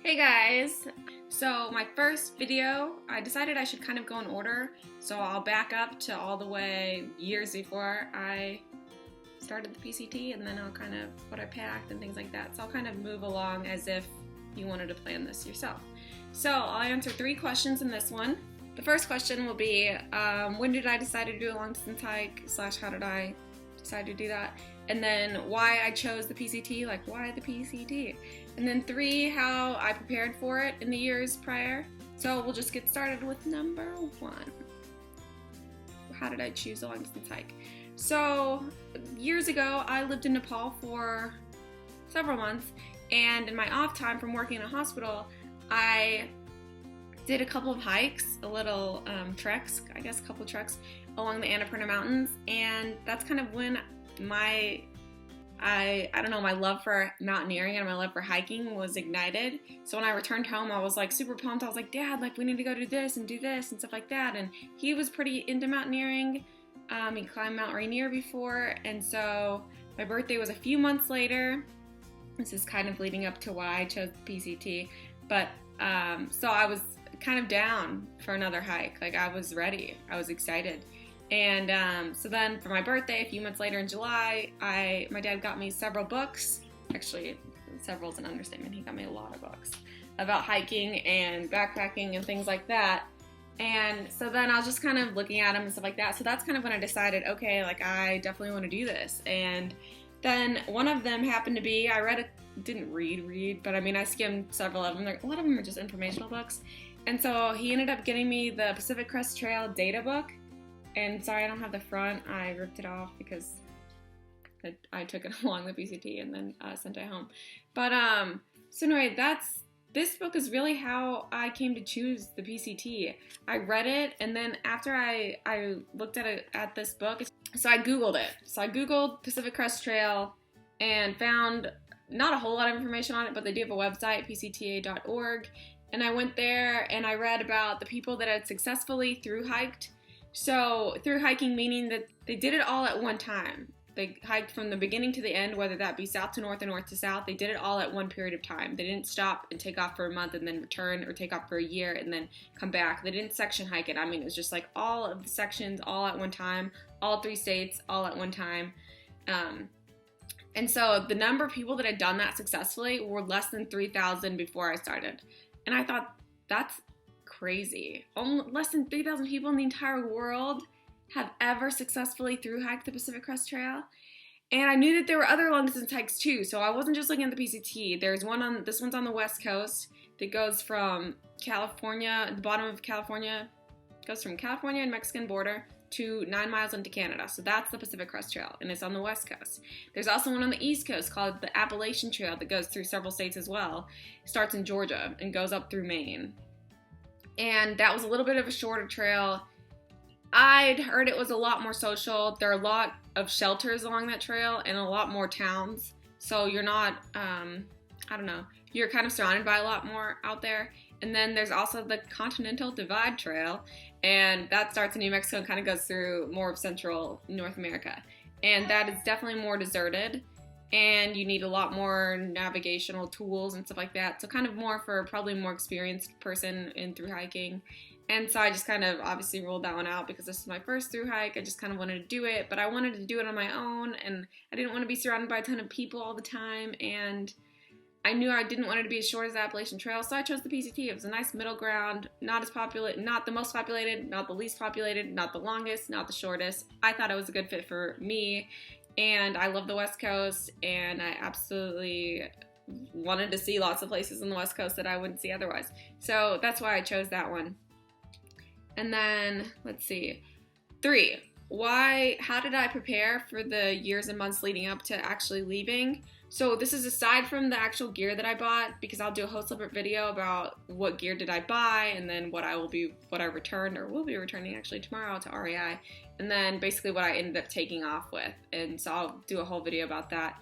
Hey guys! So my first video, I decided I should kind of go in order, so I'll back up to all the way years before I started the PCT, and then I'll kind of what I packed and things like that. So I'll kind of move along as if you wanted to plan this yourself. So I'll answer 3 questions in this one. The first question will be, when did I decide to do a long distance hike, / how did I decide to do that? And then why I chose the PCT, like why the PCT? And then 3, how I prepared for it in the years prior. So we'll just get started with number 1. How did I choose a long distance hike? So years ago, I lived in Nepal for several months, and in my off time from working in a hospital, I did a couple of hikes, a little treks, I guess a couple of treks along the Annapurna Mountains, and that's kind of when my love for mountaineering and my love for hiking was ignited. So when I returned home, I was like super pumped. I was like, Dad, like we need to go do this and stuff like that. And he was pretty into mountaineering. He climbed Mount Rainier before, and so my birthday was a few months later. This is kind of leading up to why I chose the PCT. But so I was kind of down for another hike. Like I was ready. I was excited. And so then for my birthday, a few months later in July, my dad got me several books. Actually, several is an understatement. He got me a lot of books about hiking and backpacking and things like that. And so then I was just kind of looking at them and stuff like that. So that's kind of when I decided, okay, like I definitely want to do this. And then one of them happened to be, didn't read, but I mean, I skimmed several of them. A lot of them are just informational books. And so he ended up getting me the Pacific Crest Trail data book. And sorry, I don't have the front. I ripped it off because I took it along the PCT and then sent it home. But so anyway, this book is really how I came to choose the PCT. I read it, and then after I looked at this book, so I Googled it. So I Googled Pacific Crest Trail and found not a whole lot of information on it, but they do have a website, pcta.org. And I went there and I read about the people that had successfully thru-hiked. So thru-hiking meaning that they did it all at one time. They hiked from the beginning to the end, whether that be south to north or north to south. They did it all at one period of time. They didn't stop and take off for a month and then return, or take off for a year and then come back. They didn't section hike it. I mean, it was just like all of the sections all at one time, all 3 states all at one time. And so the number of people that had done that successfully were less than 3,000 before I started. And I thought, that's crazy. Less than 3,000 people in the entire world have ever successfully thru-hiked the Pacific Crest Trail. And I knew that there were other long distance hikes too, so I wasn't just looking at the PCT. There's this one's on the West Coast that goes from California, the bottom of California, goes from California and Mexican border to 9 miles into Canada. So that's the Pacific Crest Trail, and it's on the West Coast. There's also one on the East Coast called the Appalachian Trail that goes through several states as well. It starts in Georgia and goes up through Maine. And that was a little bit of a shorter trail. I'd heard it was a lot more social. There are a lot of shelters along that trail and a lot more towns. So you're not, you're kind of surrounded by a lot more out there. And then there's also the Continental Divide Trail, and that starts in New Mexico and kind of goes through more of central North America. And that is definitely more deserted, and you need a lot more navigational tools and stuff like that. So kind of more for probably a more experienced person in thru-hiking. And so I just kind of obviously ruled that one out because this is my first thru-hike. I just kind of wanted to do it, but I wanted to do it on my own, and I didn't want to be surrounded by a ton of people all the time, and I knew I didn't want it to be as short as the Appalachian Trail, so I chose the PCT. It was a nice middle ground, not the most populated, not the least populated, not the longest, not the shortest. I thought it was a good fit for me, and I love the West Coast, and I absolutely wanted to see lots of places on the West Coast that I wouldn't see otherwise. So that's why I chose that one. And then, let's see, 3, how did I prepare for the years and months leading up to actually leaving? So this is aside from the actual gear that I bought, because I'll do a whole separate video about what gear did I buy, and then what I returned, or will be returning actually tomorrow to REI, and then basically what I ended up taking off with. And so I'll do a whole video about that.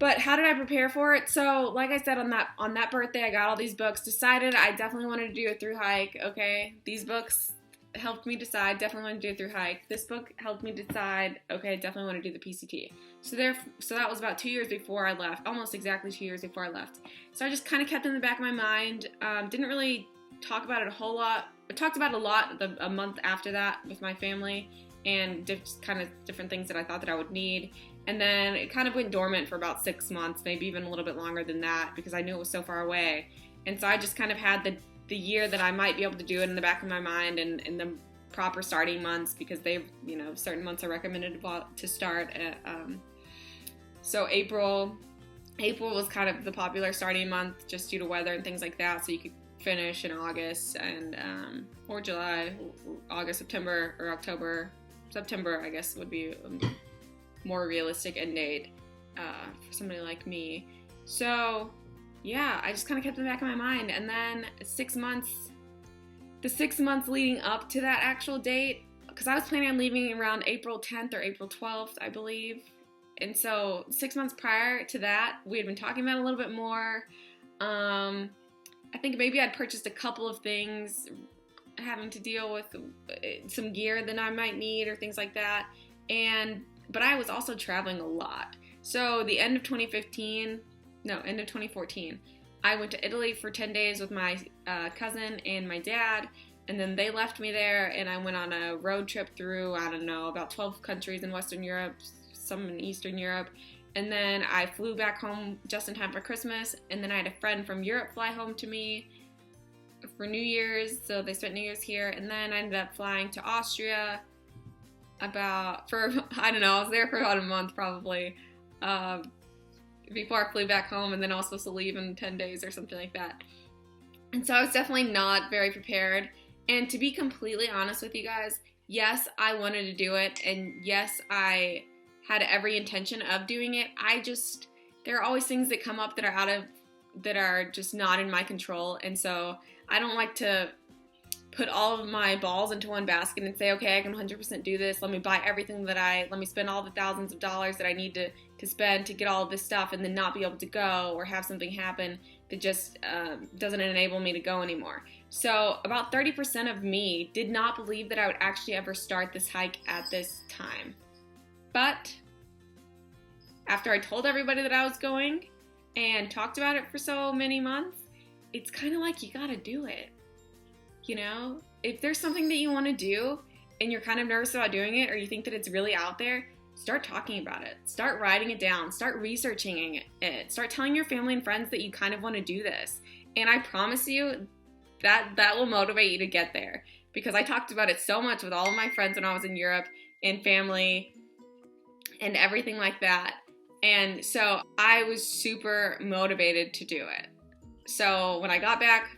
But how did I prepare for it? So like I said, on that birthday, I got all these books, decided I definitely wanted to do a thru-hike. Okay, these books helped me decide, definitely want to do a thru-hike. This book helped me decide, okay, I definitely want to do the PCT. So that was about 2 years before I left, almost exactly 2 years before I left. So I just kind of kept it in the back of my mind. Didn't really talk about it a whole lot. I talked about it a lot a month after that with my family, and kind of different things that I thought that I would need. And then it kind of went dormant for about 6 months, maybe even a little bit longer than that, because I knew it was so far away. And so I just kind of had the year that I might be able to do it in the back of my mind, and in the proper starting months, because they, certain months are recommended to start at, so April was kind of the popular starting month just due to weather and things like that, so you could finish in August and or July, August, September, or October. September, I guess, would be a more realistic end date for somebody like me. So yeah, I just kind of kept it in the back of my mind. And then the 6 months leading up to that actual date, because I was planning on leaving around April 10th or April 12th, I believe. And so 6 months prior to that, we had been talking about it a little bit more. I think maybe I'd purchased a couple of things having to deal with some gear that I might need or things like that. But I was also traveling a lot. So the end of 2014, I went to Italy for 10 days with my cousin and my dad, and then they left me there, and I went on a road trip through, I don't know, about 12 countries in Western Europe, some in Eastern Europe, and then I flew back home just in time for Christmas, and then I had a friend from Europe fly home to me for New Year's, so they spent New Year's here, and then I ended up flying to Austria I was there for about a month probably, before I flew back home, and then I was supposed to leave in 10 days or something like that. And so I was definitely not very prepared. And to be completely honest with you guys, yes, I wanted to do it, and yes, I had every intention of doing it. There are always things that come up that are just not in my control, and so I don't like to put all of my balls into one basket and say, okay, I can 100% do this. Let me buy everything let me spend all the thousands of dollars that I need to spend to get all of this stuff, and then not be able to go, or have something happen that just doesn't enable me to go anymore. So about 30% of me did not believe that I would actually ever start this hike at this time. But after I told everybody that I was going and talked about it for so many months, it's kind of like you gotta do it. If there's something that you want to do and you're kind of nervous about doing it, or you think that it's really out there, start talking about it. Start writing it down. Start researching it. Start telling your family and friends that you kind of want to do this. And I promise you that will motivate you to get there, because I talked about it so much with all of my friends when I was in Europe, and family and everything like that. And so I was super motivated to do it. So when I got back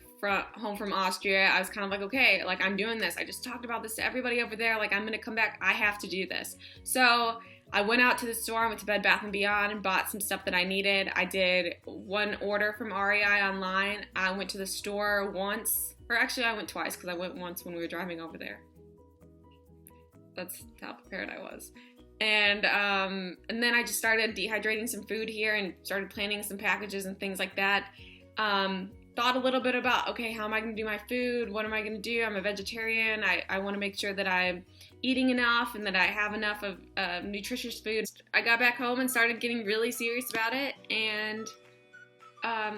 home from Austria, I was kind of like, okay, like, I'm doing this. I just talked about this to everybody over there. Like, I'm going to come back. I have to do this. So I went out to the store, I went to Bed Bath & Beyond and bought some stuff that I needed. I did one order from REI online. I went to the store once, or actually I went twice, because I went once when we were driving over there. That's how prepared I was. And then I just started dehydrating some food here and started planning some packages and things like that. Thought a little bit about, okay, how am I going to do my food? What am I going to do? I'm a vegetarian. I want to make sure that I'm eating enough and that I have enough of nutritious food. I got back home and started getting really serious about it, and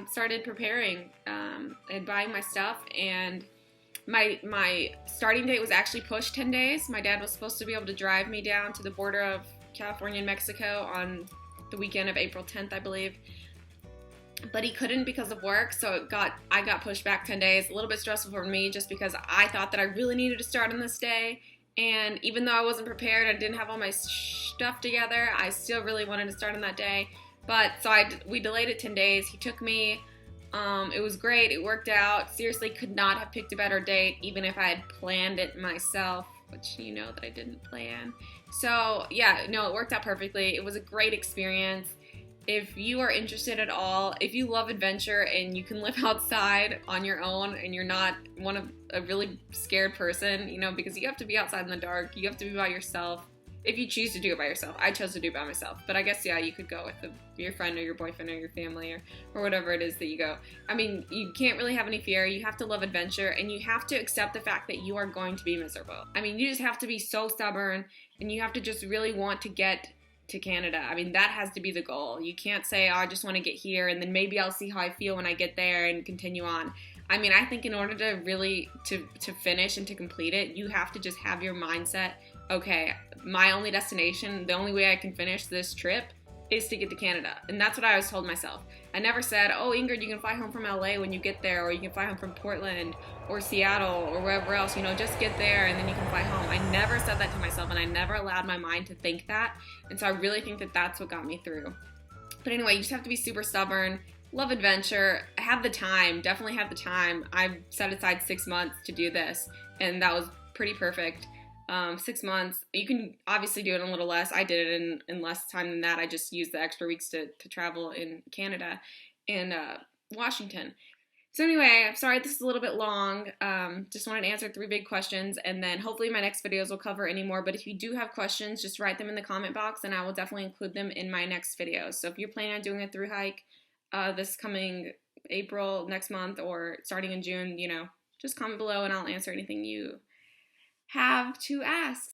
started preparing and buying my stuff. And my starting date was actually pushed 10 days. My dad was supposed to be able to drive me down to the border of California and Mexico on the weekend of April 10th, I believe. But he couldn't because of work, so I got pushed back 10 days. A little bit stressful for me, just because I thought that I really needed to start on this day. And even though I wasn't prepared, I didn't have all my stuff together, I still really wanted to start on that day. But so we delayed it 10 days. He took me. It was great. It worked out. Seriously, could not have picked a better date, even if I had planned it myself, which you know that I didn't plan. So yeah, no, it worked out perfectly. It was a great experience. If you are interested at all, if you love adventure and you can live outside on your own and you're not a really scared person, because you have to be outside in the dark, you have to be by yourself, if you choose to do it by yourself. I chose to do it by myself, but I guess, yeah, you could go with your friend or your boyfriend or your family or whatever it is that you go. I mean, you can't really have any fear. You have to love adventure, and you have to accept the fact that you are going to be miserable. I mean, you just have to be so stubborn, and you have to just really want to get to Canada. I mean, that has to be the goal. You can't say, oh, I just want to get here, and then maybe I'll see how I feel when I get there and continue on. I mean, I think in order to really to finish and to complete it, you have to just have your mindset, okay, my only destination, the only way I can finish this trip is to get to Canada. And that's what I always told myself. I never said, oh, Ingrid, you can fly home from LA when you get there, or you can fly home from Portland or Seattle or wherever else, just get there and then you can fly home. I never said that to myself, and I never allowed my mind to think that. And so I really think that that's what got me through. But anyway, you just have to be super stubborn, love adventure, have the time, definitely have the time. I've set aside 6 months to do this, and that was pretty perfect. 6 months. You can obviously do it in a little less. I did it in less time than that. I just used the extra weeks to travel in Canada and Washington. So anyway, I'm sorry this is a little bit long. Just wanted to answer 3 big questions, and then hopefully my next videos will cover any more. But if you do have questions, just write them in the comment box, and I will definitely include them in my next videos. So if you're planning on doing a thru-hike this coming April, next month, or starting in June, just comment below and I'll answer anything you have to ask.